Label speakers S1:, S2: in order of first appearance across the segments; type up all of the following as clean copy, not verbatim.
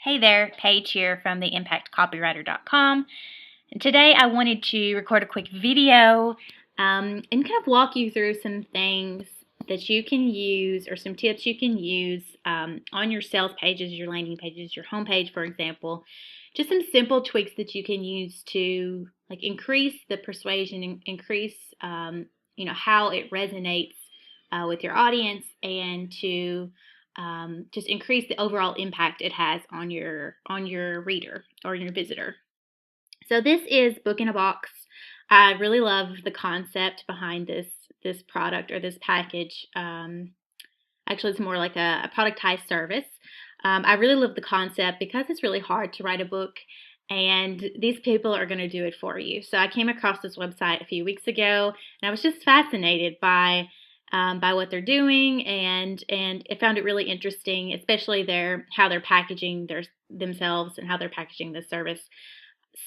S1: Hey there, Paige here from the ImpactCopywriter.com. And today I wanted to record a quick video and kind of walk you through some things that you can use or some tips you can use on your sales pages, your landing pages, your homepage, for example. Just some simple tweaks that you can use to increase the persuasion and increase how it resonates with your audience and to just increase the overall impact it has on your reader or your visitor. So this is Book in a Box. I really love the concept behind this product or this package. Actually, it's more like a productized service. I really love the concept because it's really hard to write a book, and these people are going to do it for you. So I came across this website a few weeks ago, and I was just fascinated by what they're doing, and I found it really interesting, especially how they're packaging themselves and how they're packaging the service.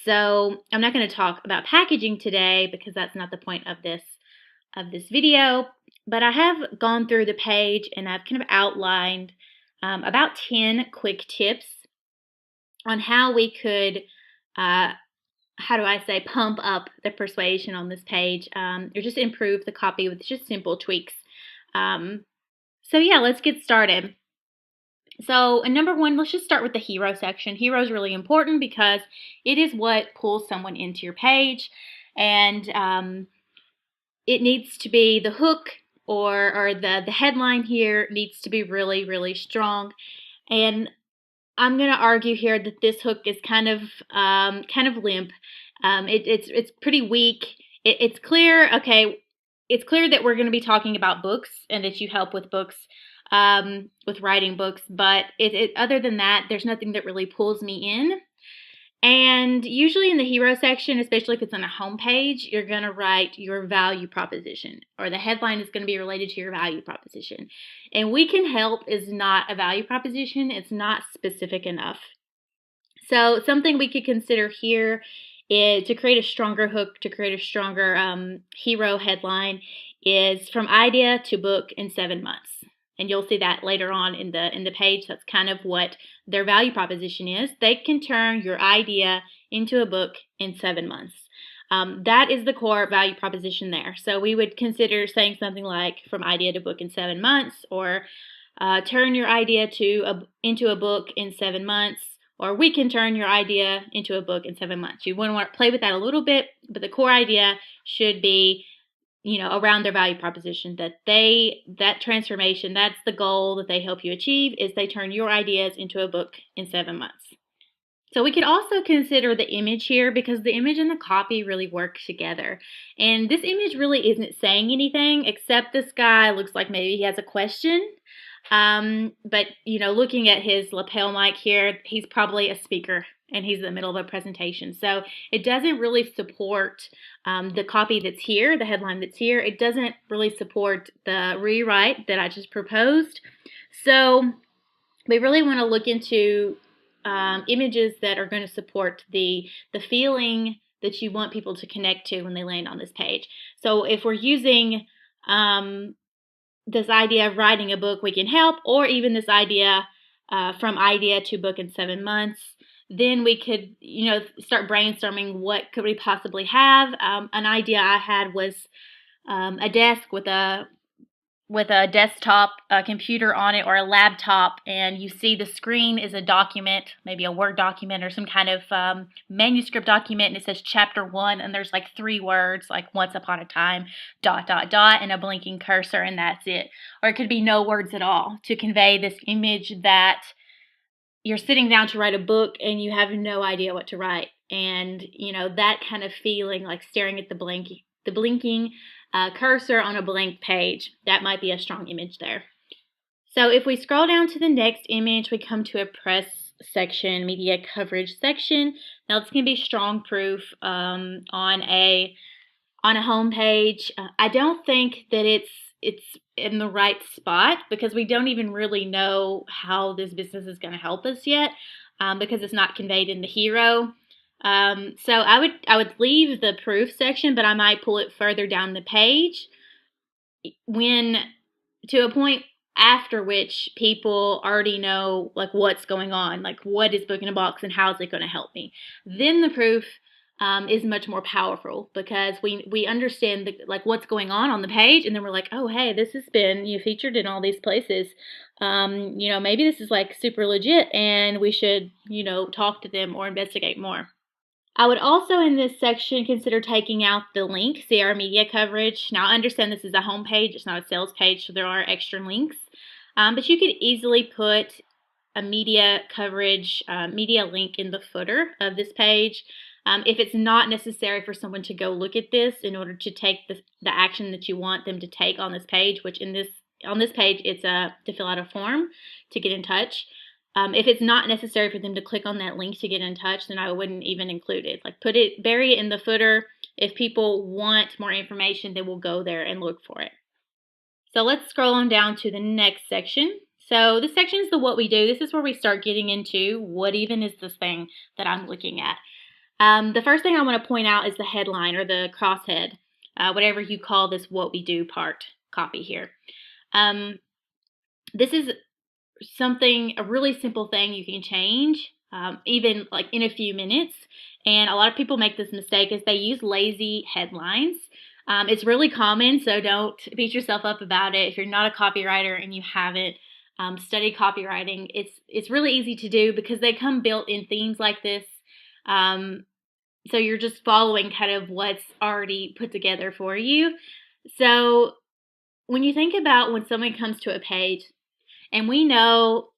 S1: So I'm not going to talk about packaging today because that's not the point of this video, but I have gone through the page and I've kind of outlined about 10 quick tips on how we could pump up the persuasion on this page, or just improve the copy with just simple tweaks. So yeah, let's get started. So number one, let's just start with the hero section. Hero is really important because it is what pulls someone into your page, and it needs to be the hook or the headline here needs to be really, really strong. And I'm going to argue here that this hook is kind of limp. It's pretty weak. It's clear. Okay, it's clear that we're going to be talking about books and that you help with books, with writing books. But other than that, there's nothing that really pulls me in. And usually in the hero section, especially if it's on a homepage, you're going to write your value proposition, or the headline is going to be related to your value proposition. And We Can Help is not a value proposition. It's not specific enough. So something we could consider here is to create a stronger hook, to create a stronger hero headline, is from idea to book in 7 months. And you'll see that later on in the page. That's kind of what their value proposition is. They can turn your idea into a book in 7 months. That is the core value proposition there. So we would consider saying something like from idea to book in 7 months, or turn your idea into a book in 7 months, or we can turn your idea into a book in 7 months. You want to play with that a little bit, but the core idea should be around their value proposition, that transformation, that's the goal that they help you achieve, is they turn your ideas into a book in 7 months. So we could also consider the image here, because the image and the copy really work together. And this image really isn't saying anything, except this guy looks like maybe he has a question. But looking at his lapel mic here, he's probably a speaker and he's in the middle of a presentation. So it doesn't really support the copy that's here, the headline that's here. It doesn't really support the rewrite that I just proposed. So we really want to look into images that are going to support the feeling that you want people to connect to when they land on this page. So if we're using this idea of writing a book, we can help, or even this idea from idea to book in 7 months, then we could, start brainstorming what could we possibly have. An idea I had was a desk with a desktop computer on it, or a laptop, and you see the screen is a document, maybe a Word document or some kind of manuscript document, and it says chapter 1, and there's like 3 words, like once upon a time, ... and a blinking cursor, and that's it. Or it could be no words at all, to convey this image that you're sitting down to write a book and you have no idea what to write. And that kind of feeling, like staring at the blinking cursor on a blank page, that might be a strong image there. So if we scroll down to the next image, we come to a press section, media coverage section. Now this can be strong proof on a home page. I don't think that it's in the right spot, because we don't even really know how this business is going to help us yet, because it's not conveyed in the hero. So I would leave the proof section, but I might pull it further down the page to a point after which people already know like what's going on, like what is Book in a Box and how is it going to help me. Then the proof is much more powerful because we understand like what's going on the page, and then we're like, oh hey, this has been featured in all these places. Maybe this is like super legit, and we should talk to them or investigate more. I would also in this section consider taking out the link, see our media coverage. Now I understand this is a home page, it's not a sales page, so there are extra links. But you could easily put a media coverage, media link in the footer of this page. If it's not necessary for someone to go look at this in order to take the action that you want them to take on this page, which on this page it's to fill out a form to get in touch. If it's not necessary for them to click on that link to get in touch, then I wouldn't even include it. Like bury it in the footer. If people want more information, they will go there and look for it. So let's scroll on down to the next section. So this section is the what we do. This is where we start getting into what even is this thing that I'm looking at. The first thing I want to point out is the headline or the crosshead, whatever you call this what we do part copy here. This is a really simple thing you can change, even like in a few minutes. And a lot of people make this mistake is they use lazy headlines. It's really common, so don't beat yourself up about it. If you're not a copywriter and you haven't studied copywriting, it's really easy to do because they come built in themes like this. So you're just following kind of what's already put together for you. So when you think about when someone comes to a page, and we know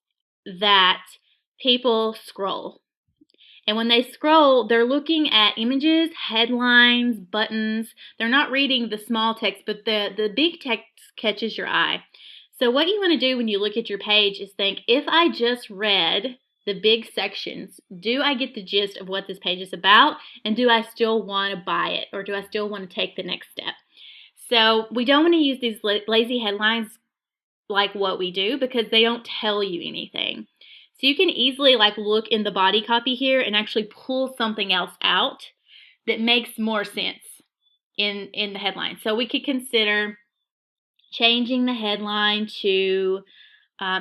S1: that people scroll. And when they scroll, they're looking at images, headlines, buttons. They're not reading the small text, but the big text catches your eye. So what you want to do when you look at your page is think, if I just read the big sections, do I get the gist of what this page is about? And do I still want to buy it? Or do I still want to take the next step? So we don't want to use these lazy headlines like what we do because they don't tell you anything. So you can easily like look in the body copy here and actually pull something else out that makes more sense in the headline. So we could consider changing the headline to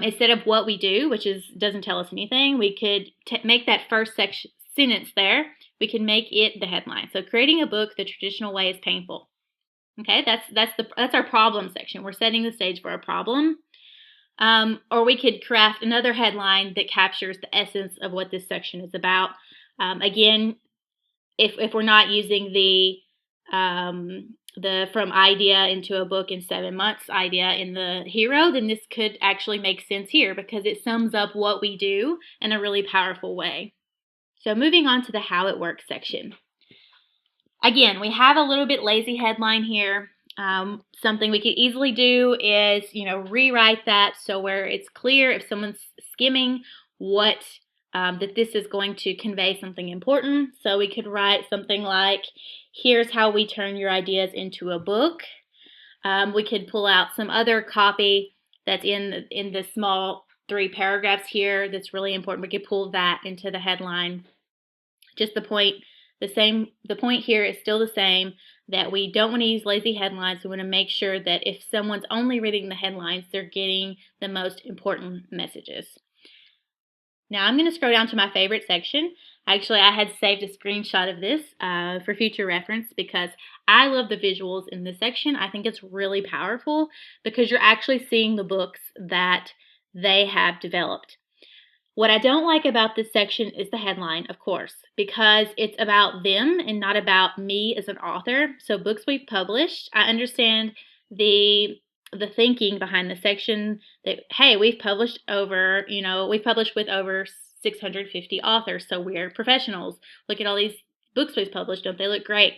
S1: instead of what we do, which doesn't tell us anything, we could make that first sentence there. We can make it the headline. So creating a book the traditional way is painful. Okay, that's our problem section. We're setting the stage for a problem. Or we could craft another headline that captures the essence of what this section is about. Again, if we're not using the from idea into a book in 7 months idea in the hero, then this could actually make sense here because it sums up what we do in a really powerful way. So moving on to the how it works section. Again, we have a little bit lazy headline here. Something we could easily do is, rewrite that so where it's clear if someone's skimming what that this is going to convey something important. So we could write something like, here's how we turn your ideas into a book. We could pull out some other copy that's in the small 3 paragraphs here that's really important. We could pull that into the headline. Just the point here is still the same, that we don't want to use lazy headlines. We want to make sure that if someone's only reading the headlines, they're getting the most important messages. Now I'm going to scroll down to my favorite section. Actually, I had saved a screenshot of this for future reference because I love the visuals in this section. I think it's really powerful because you're actually seeing the books that they have developed. What I don't like about this section is the headline, of course, because it's about them and not about me as an author. So books we've published, I understand the thinking behind the section that, hey, we've published with over 650 authors, so we're professionals. Look at all these books we've published. Don't they look great?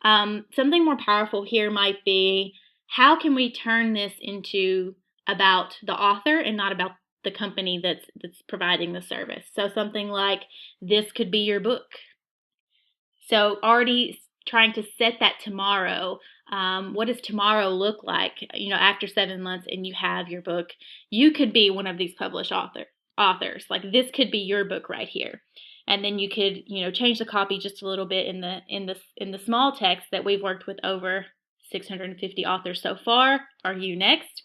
S1: Something more powerful here might be, how can we turn this into about the author and not about the company that's providing the service? So something like, this could be your book. So already trying to set that tomorrow. What does tomorrow look like? After 7 months and you have your book, you could be one of these published authors. Like, this could be your book right here. And then you could, change the copy just a little bit in the small text that we've worked with over 650 authors so far. Are you next? ?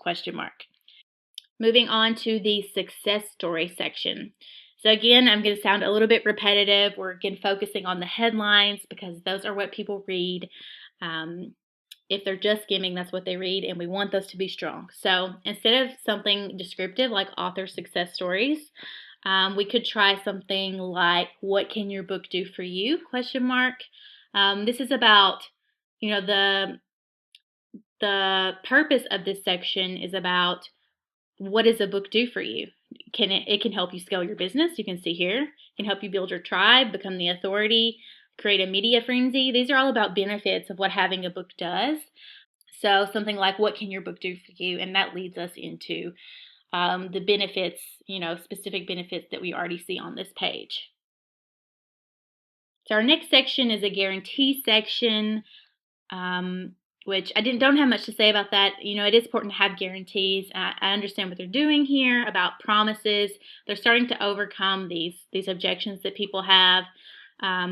S1: Moving on to the success story section. So again, I'm going to sound a little bit repetitive. We're again focusing on the headlines because those are what people read. If they're just skimming, that's what they read, and we want those to be strong. So instead of something descriptive like author success stories, we could try something like, "What can your book do for you?" Question mark. This is about, the purpose of this section is about what does a book do for you? It can help you scale your business. You can see here. It can help you build your tribe, become the authority, create a media frenzy. These are all about benefits of what having a book does. So something like, what can your book do for you? And that leads us into the benefits, specific benefits that we already see on this page. So our next section is a guarantee section, which I don't have much to say about that. It is important to have guarantees. I understand what they're doing here about promises. They're starting to overcome these objections that people have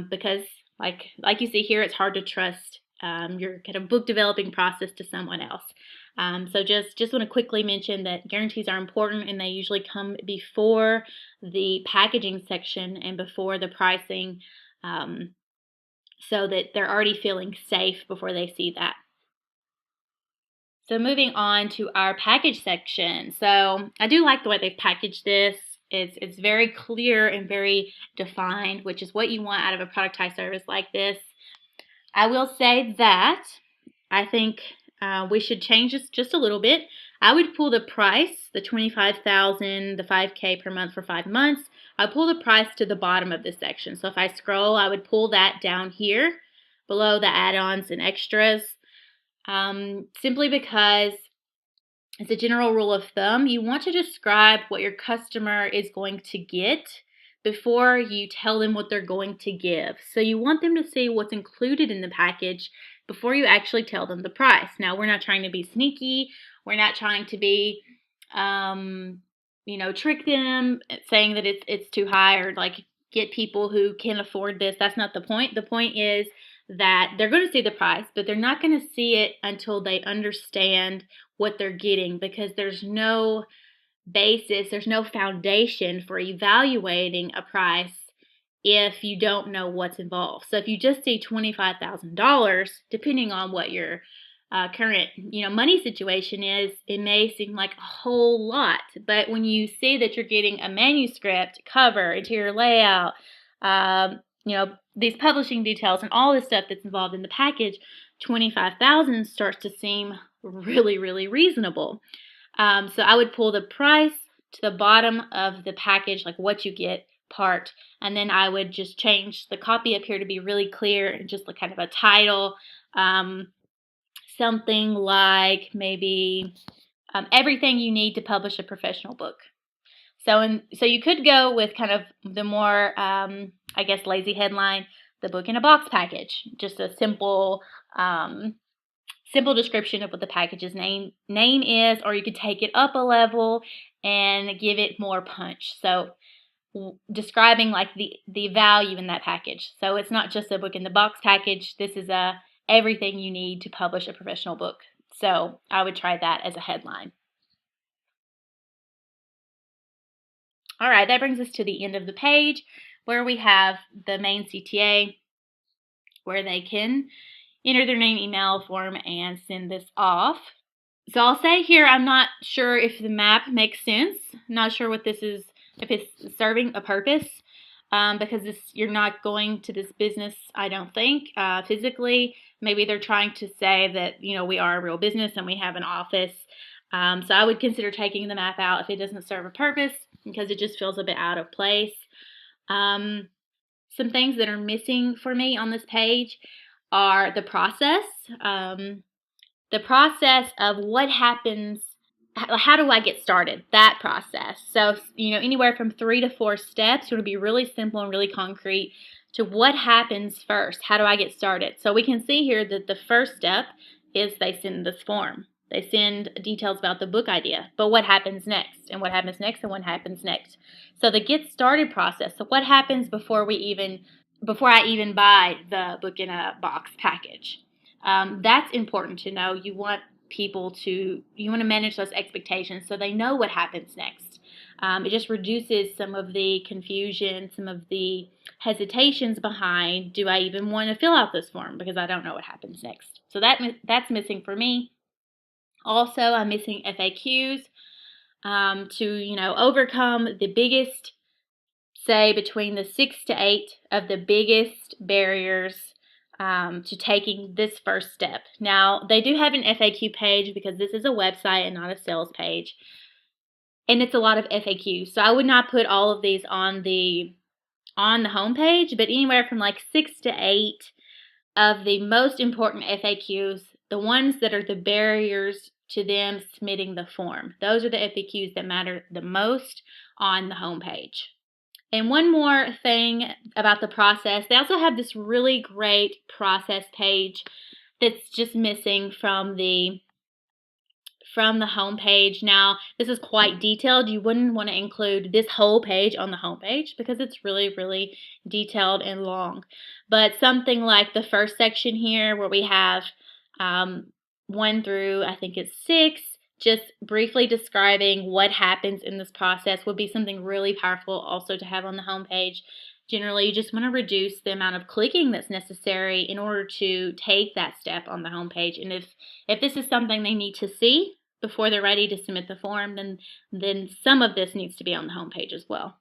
S1: because, like you see here, it's hard to trust your kind of book developing process to someone else. So just want to quickly mention that guarantees are important, and they usually come before the packaging section and before the pricing, so that they're already feeling safe before they see that. So moving on to our package section. So I do like the way they've packaged this. It's very clear and very defined, which is what you want out of a productized service like this. I will say that I think we should change this just a little bit. I would pull the price, the $25,000, the $5K per month for 5 months. I'll pull the price to the bottom of this section. So if I scroll, I would pull that down here below the add-ons and extras. Simply because, as a general rule of thumb, you want to describe what your customer is going to get before you tell them what they're going to give. So you want them to see what's included in the package before you actually tell them the price. Now, we're not trying to be sneaky. We're not trying to be, trick them saying that it's too high or like get people who can afford this. That's not the point. The point is that they're going to see the price, but they're not going to see it until they understand what they're getting, because there's no basis, there's no foundation for evaluating a price if you don't know what's involved. So if you just see $25,000, depending on what your current money situation is, it may seem like a whole lot. But when you see that you're getting a manuscript, cover, interior layout, these publishing details and all this stuff that's involved in the package, $25,000 starts to seem really, really reasonable. So I would pull the price to the bottom of the package, like what you get part, and then I would just change the copy up here to be really clear and just like kind of a title, something like maybe everything you need to publish a professional book. So you could go with kind of the more, lazy headline, the book in a box package, just a simple description of what the package's name is, or you could take it up a level and give it more punch. So describing like the value in that package. So it's not just a book in the box package. This is everything you need to publish a professional book. So I would try that as a headline. All right, that brings us to the end of the page where we have the main CTA, where they can enter their name, email, form, and send this off. So I'll say here, I'm not sure if the map makes sense. I'm not sure what this is, if it's serving a purpose, because you're not going to this business, I don't think, physically. Maybe they're trying to say that, we are a real business and we have an office. So I would consider taking the map out if it doesn't serve a purpose, because it just feels a bit out of place. Some things that are missing for me on this page are the process. The process of what happens, how do I get started, that process. So, anywhere from 3 to 4 steps. It would be really simple and really concrete to what happens first. How do I get started? So we can see here that the first step is they send this form. They send details about the book idea, but what happens next, and what happens next, and what happens next. So the get started process. So what happens before I even buy the book in a box package? That's important to know. You want people you want to manage those expectations so they know what happens next. It just reduces some of the confusion, some of the hesitations behind, do I even want to fill out this form because I don't know what happens next. So that's missing for me. Also, I'm missing FAQs to overcome the biggest, say between the 6 to 8 of the biggest barriers to taking this first step. Now, they do have an FAQ page because this is a website and not a sales page. And it's a lot of FAQs. So I would not put all of these on the homepage, but anywhere from like 6 to 8 of the most important FAQs, the ones that are the barriers to them submitting the form. Those are the FAQs that matter the most on the homepage. And one more thing about the process, they also have this really great process page that's just missing from the homepage. Now, this is quite detailed. You wouldn't want to include this whole page on the homepage because it's really, really detailed and long. But something like the first section here where we have 1 through, I think it's 6, just briefly describing what happens in this process would be something really powerful also to have on the homepage. Generally, you just want to reduce the amount of clicking that's necessary in order to take that step on the homepage. And if this is something they need to see before they're ready to submit the form, then some of this needs to be on the homepage as well.